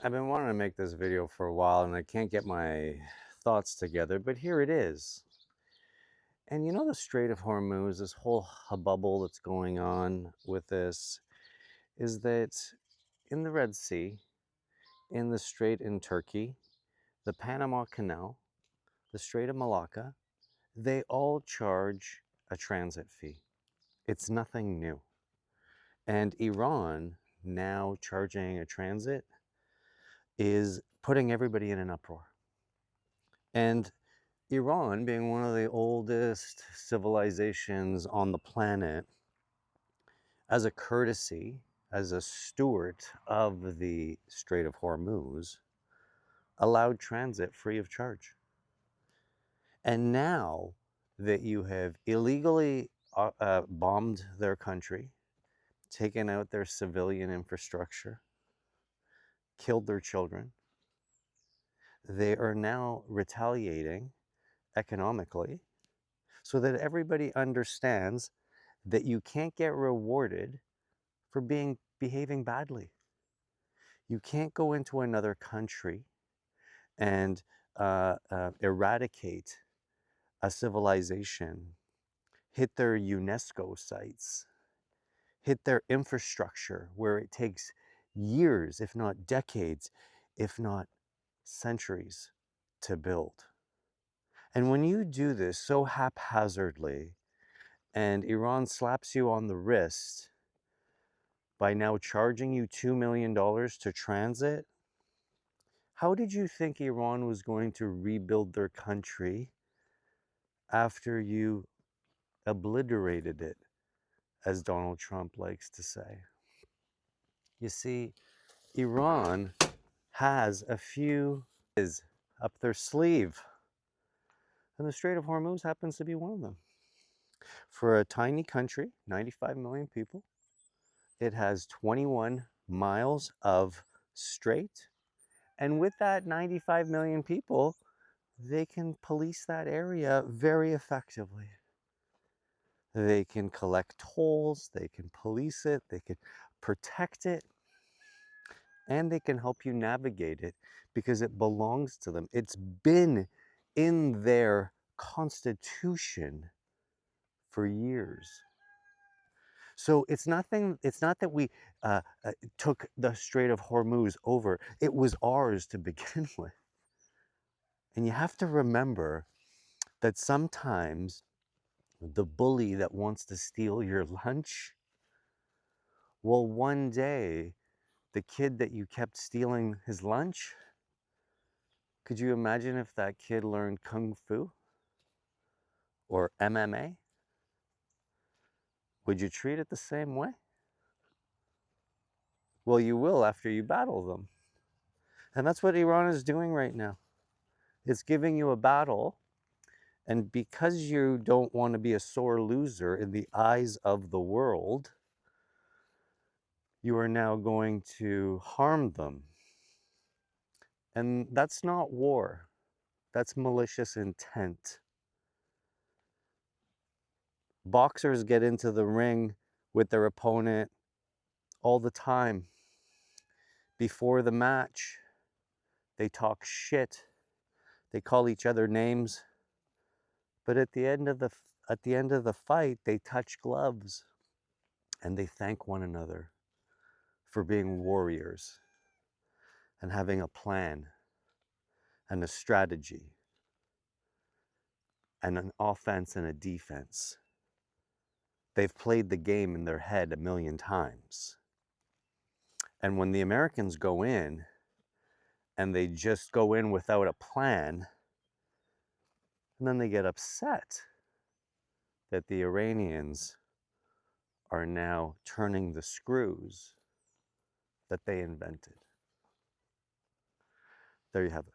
I've been wanting to make this video for a while and I can't get my thoughts together, but here it is. And you know the Strait of Hormuz, this whole hubbub that's going on with this, is that in the Red Sea, in the Strait in Turkey, the Panama Canal, the Strait of Malacca, they all charge a transit fee. It's nothing new. And Iran now charging a transit is putting everybody in an uproar. And Iran, being one of the oldest civilizations on the planet, as a courtesy, as a steward of the Strait of Hormuz, allowed transit free of charge. And now that you have illegally bombed their country, taken out their civilian infrastructure, killed their children, they are now retaliating economically so that everybody understands that you can't get rewarded for behaving badly. You can't go into another country and eradicate a civilization, hit their UNESCO sites, hit their infrastructure where it takes years, if not decades, if not centuries to build. And when you do this so haphazardly and Iran slaps you on the wrist by now charging you $2 million to transit, how did you think Iran was going to rebuild their country after you obliterated it, as Donald Trump likes to say? You see, Iran has a few is up their sleeve, and the Strait of Hormuz happens to be one of them. For a tiny country, 95 million people, it has 21 miles of strait. And with that 95 million people, they can police that area very effectively. They can collect tolls, they can police it, they can protect it, and they can help you navigate it because it belongs to them. It's been in their constitution for years. So it's not that we took the Strait of Hormuz over. It was ours to begin with. And you have to remember that sometimes the bully that wants to steal your lunch, well, one day, the kid that you kept stealing his lunch, could you imagine if that kid learned Kung Fu or MMA? Would you treat it the same way? Well, you will after you battle them. And that's what Iran is doing right now. It's giving you a battle. And because you don't want to be a sore loser in the eyes of the world, you are now going to harm them. And that's not war. That's malicious intent. Boxers get into the ring with their opponent all the time. Before the match, they talk shit. They call each other names. But at the end of the fight, they touch gloves and they thank one another for being warriors and having a plan and a strategy and an offense and a defense. They've played the game in their head a million times. And when the Americans go in and they just go in without a plan, and then they get upset that the Iranians are now turning the screws that they invented. There you have it.